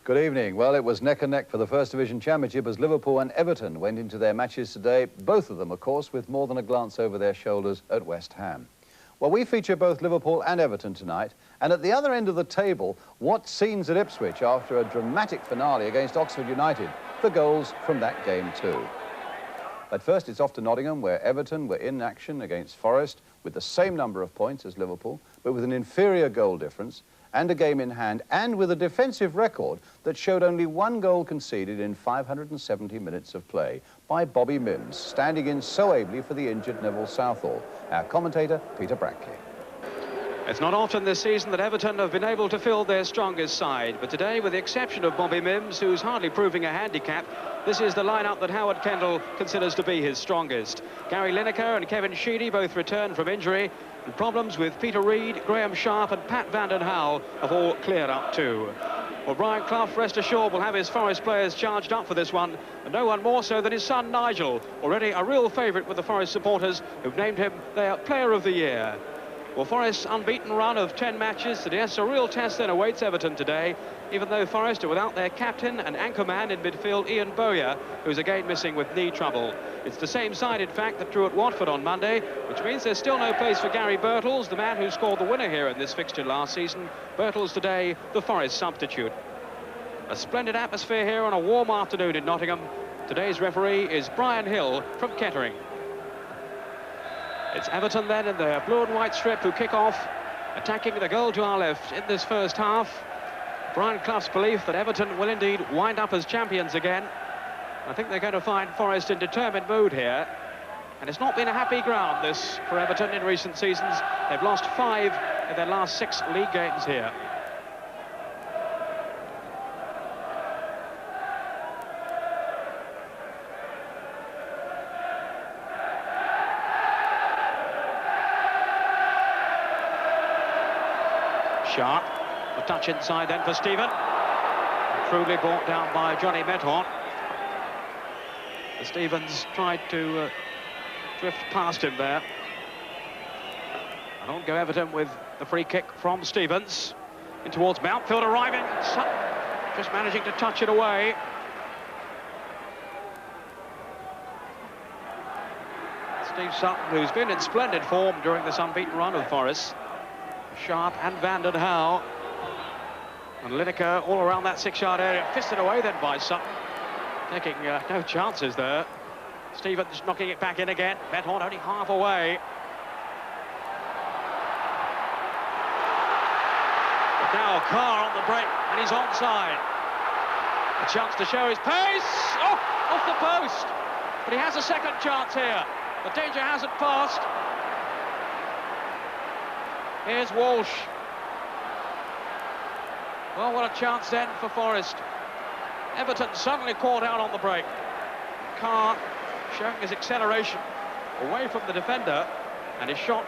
Good evening. Well, it was neck and neck for the First Division Championship as Liverpool and Everton went into their matches today, both of them, of course, with more than a glance over their shoulders at West Ham. Well, we feature both Liverpool and Everton tonight, and at the other end of the table, what scenes at Ipswich after a dramatic finale against Oxford United, the goals from that game too. But first, it's off to Nottingham, where Everton were in action against Forest with the same number of points as Liverpool, but with an inferior goal difference, and a game in hand, and with a defensive record that showed only one goal conceded in 570 minutes of play by Bobby Mims, standing in so ably for the injured Neville Southall. Our commentator, Peter Brackley. It's not often this season that Everton have been able to field their strongest side, but today, with the exception of Bobby Mims, who's hardly proving a handicap, this is the lineup that Howard Kendall considers to be his strongest. Gary Lineker and Kevin Sheedy both returned from injury, and problems with Peter Reid, Graham Sharp and Pat van den Hauwe have all cleared up too. Well, Brian Clough, rest assured, will have his Forest players charged up for this one, and no one more so than his son Nigel, already a real favourite with the Forest supporters, who've named him their Player of the Year. Well, Forest's unbeaten run of 10 matches suggests a real test then awaits Everton today, even though Forest are without their captain and anchorman in midfield, Ian Bowyer, who's again missing with knee trouble. It's the same side, in fact, that drew at Watford on Monday, which means there's still no place for Gary Birtles, the man who scored the winner here in this fixture last season. Birtles today, the Forest substitute. A splendid atmosphere here on a warm afternoon in Nottingham. Today's referee is Brian Hill from Kettering. It's Everton then in their blue and white strip who kick off, attacking the goal to our left in this first half. Brian Clough's belief that Everton will indeed wind up as champions again. I think they're going to find Forest in determined mood here. And it's not been a happy ground, this, for Everton in recent seasons. They've lost 5 in their last 6 league games here. Sharp, a touch inside then for Stephen. Crudely brought down by Johnny Medhorn. Stevens tried to drift past him there. And on go Everton with the free kick from Stevens. In towards Mountfield arriving. Sutton just managing to touch it away. Steve Sutton, who's been in splendid form during this unbeaten run of Forest. Sharp and van den Hauwe. And Lineker all around that 6-yard area, fisted away then by Sutton. Taking no chances there. Stevens knocking it back in again. Medhorn only half away. But now Carr on the break, and he's onside. A chance to show his pace. Oh, off the post. But he has a second chance here. The danger hasn't passed. Here's Walsh. Well, what a chance then for Forest. Everton suddenly caught out on the break. Carr showing his acceleration away from the defender, and his shot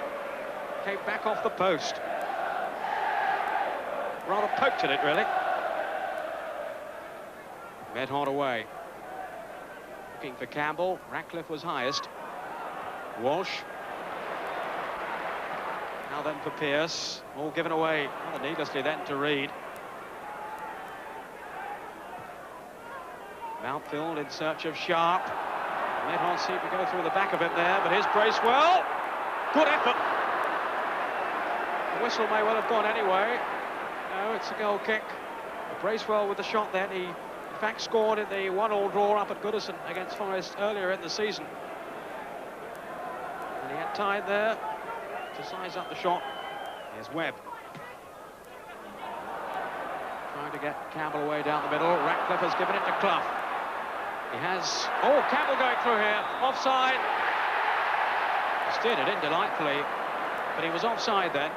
came back off the post. Rather poked at it, really. Medhorn away. Looking for Campbell. Ratcliffe was highest. Walsh. Now then for Pearce, all given away rather needlessly then to Reid. Mountfield in search of Sharp. Medhorn seemed to go through the back of it there, but here's Bracewell. Good effort. The whistle may well have gone anyway. No, it's a goal kick. But Bracewell with the shot then. He, in fact, scored in the 1-1 draw up at Goodison against Forest earlier in the season. And he had time there to size up the shot. Here's Webb. Trying to get Campbell away down the middle. Ratcliffe has given it to Clough. He has... Oh, Campbell going through here. Offside. He steered it in delightfully, but he was offside then.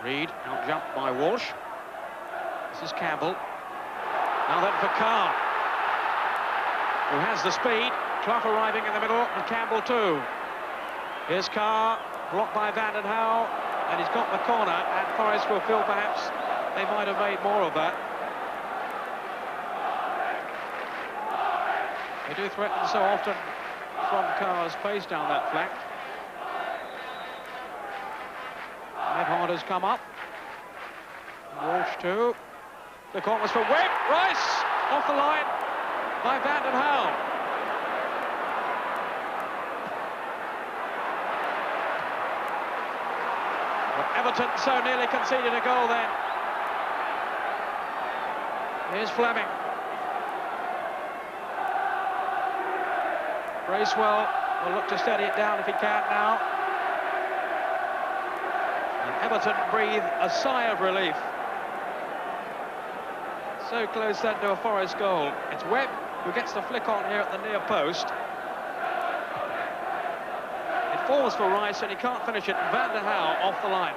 Reid, out-jumped by Walsh. This is Campbell. Now then for Carr, who has the speed. Clough arriving in the middle, and Campbell too. Here's Carr, blocked by van den Hauwe, and he's got the corner, and Forest will feel perhaps they might have made more of that. They do threaten so often from Carr's pace down that flank. Nebhard has come up. Walsh too. The corners for Webb. Rice off the line by Van den Hal. But Everton so nearly conceded a goal then. Here's Fleming. Bracewell will look to steady it down if he can now. And Everton breathe a sigh of relief. So close then to a Forest goal. It's Webb who gets the flick on here at the near post. It falls for Rice and he can't finish it. Van der Hal off the line.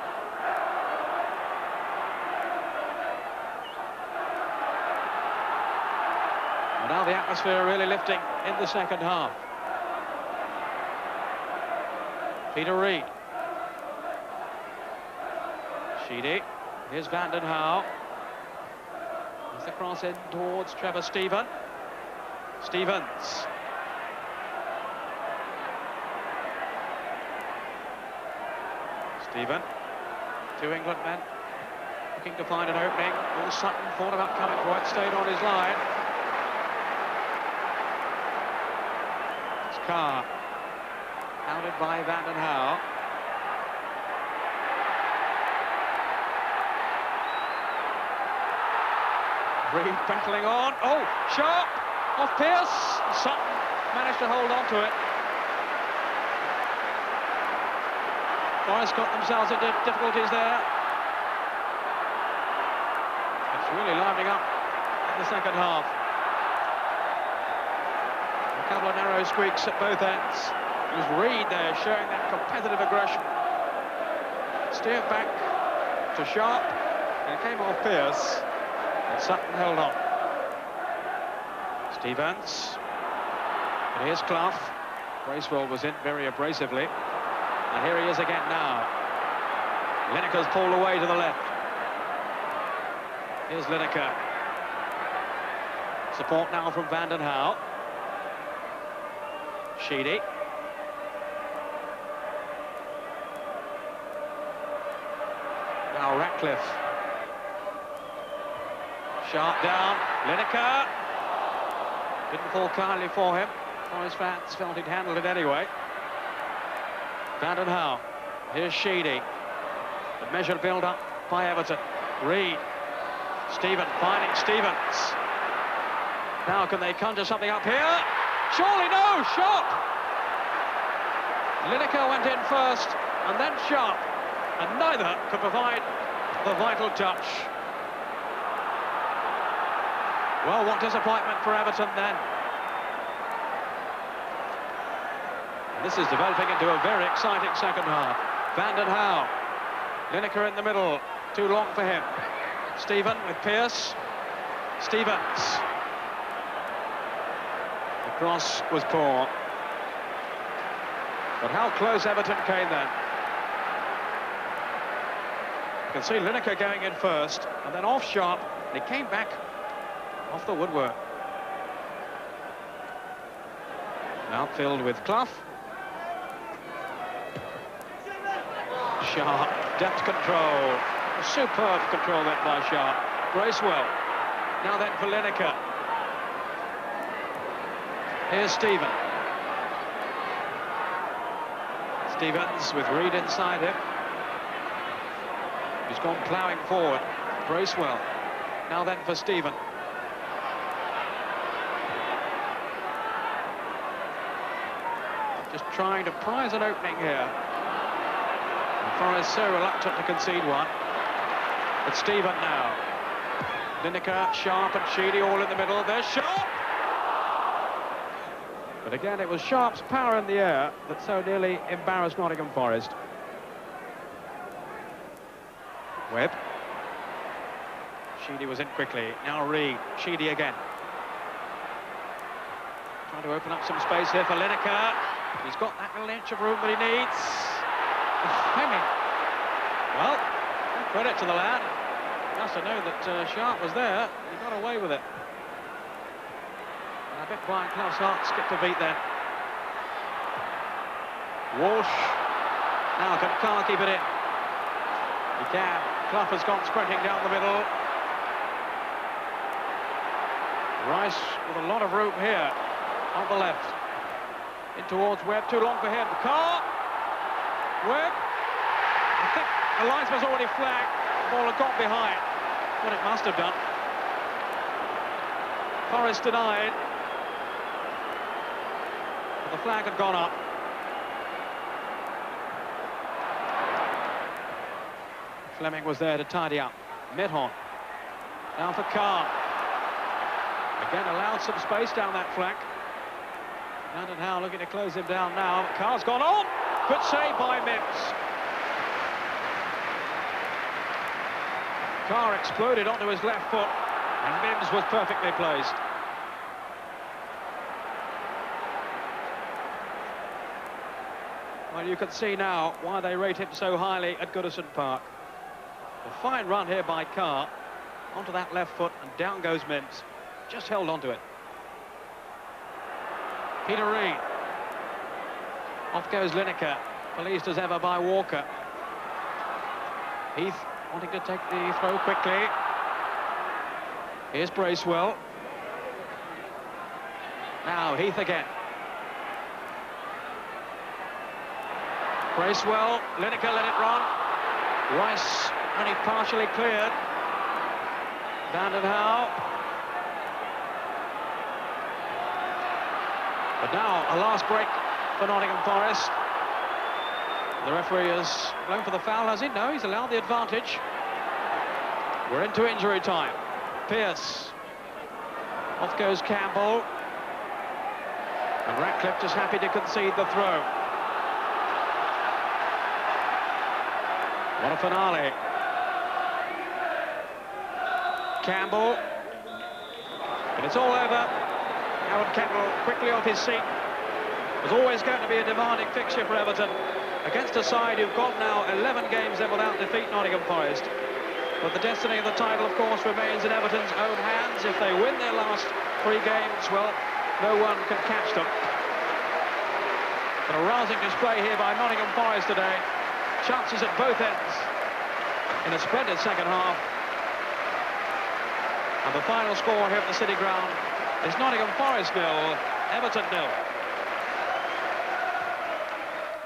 Well, now the atmosphere really lifting in the second half. Peter Reid. Sheedy. Here's Van den Hal. There's the cross in towards Trevor Stevens. Stephen. Two England men looking to find an opening. Will Sutton thought about coming for it, stayed on his line. It's Carr. Hounded by Van den Hal. Reid battling on. Oh, Sharp off Pearce. Sutton managed to hold on to it. Forest got themselves into difficulties there. It's really livening up in the second half. A couple of narrow squeaks at both ends. It was Reid there showing that competitive aggression. Steered back to Sharp, and it came off Pearce, and Sutton held on. Stevens, and here's Clough. Bracewell was in very abrasively, and here he is again now. Lineker's pulled away to the left. Here's Lineker. Support now from Van den Hal. Sheedy. Now Ratcliffe. Sharp down. Lineker. Didn't fall kindly for him. Forest fans felt he'd handled it anyway. Van den Hal. Here's Sheedy. The measured build-up by Everton. Reid. Stephen finding Stevens. Now can they conjure something up here? Surely no! Sharp! Lineker went in first, and then Sharp. And neither could provide the vital touch. Well, what disappointment for Everton then. This is developing into a very exciting second half. Van den Hal. Lineker in the middle. Too long for him. Stephen with Pearce. Stevens. The cross was poor. But how close Everton came then. You can see Lineker going in first, and then off Sharp, and he came back off the woodwork. Outfield with Clough. Sharp, deft control. A superb control then by Sharp. Bracewell. Now then for Lineker. Here's Stephen. Stevens with Reid inside him. He's gone ploughing forward. Bracewell. Now then for Stephen. Just trying to prize an opening here. And Forest so reluctant to concede one. But Stephen now. Lineker, Sharp and Sheedy all in the middle. There's Sharp! But again, it was Sharp's power in the air that so nearly embarrassed Nottingham Forest. Webb. Sheedy was in quickly. Now Reid. Sheedy again. Trying to open up some space here for Lineker. He's got that little inch of room that he needs. Hanging. Well, credit to the lad. He must have known that Sharp was there. He got away with it. That bit blind. Klaus Hart skipped a beat then. Walsh. Now can Carr keep it in? He can. Clough has gone sprinting down the middle. Rice with a lot of room here on the left. In towards Webb, too long for him. Carr. Webb. I think the linesman's already flagged. The ball had got behind. What it must have done. Forrest denied. But the flag had gone up. Fleming was there to tidy up. Midhorn. Now for Carr. Again allowed some space down that flank. Brandon Howe looking to close him down now. Carr's gone on. Good save by Mims. Carr exploded onto his left foot, and Mims was perfectly placed. Well, you can see now why they rate him so highly at Goodison Park. A fine run here by Carr, onto that left foot, and down goes Mims. Just held onto it. Peter Reid. Off goes Lineker, policed as ever by Walker. Heath wanting to take the throw quickly. Here's Bracewell. Now Heath again. Bracewell, Lineker let it run. Rice only partially cleared. Brandon Howe. But now a last break for Nottingham Forest. The referee has blown for the foul, has he? No, he's allowed the advantage. We're into injury time. Pearce. Off goes Campbell. And Ratcliffe just happy to concede the throw. What a finale. Campbell. And it's all over. Howard Kendall quickly off his seat. It was always going to be a demanding fixture for Everton against a side who've got now 11 games then without defeat, Nottingham Forest. But the destiny of the title, of course, remains in Everton's own hands. If they win their last 3 games, well, no one can catch them. But a rousing display here by Nottingham Forest today. Chances at both ends in a splendid second half. And the final score here at the City Ground is Nottingham Forest 0, Everton 0.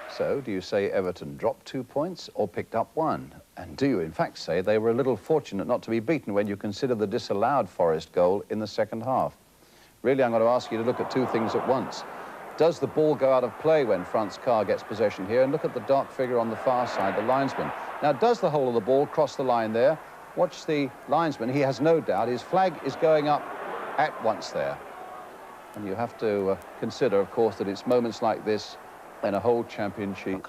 So, do you say Everton dropped 2 points or picked up 1? And do you, in fact, say they were a little fortunate not to be beaten when you consider the disallowed Forest goal in the second half? Really, I'm going to ask you to look at 2 things at once. Does the ball go out of play when Franz Carr gets possession here? And look at the dark figure on the far side, the linesman. Now, does the whole of the ball cross the line there? Watch the linesman. He has no doubt. His flag is going up at once there. And you have to consider, of course, that it's moments like this in a whole championship.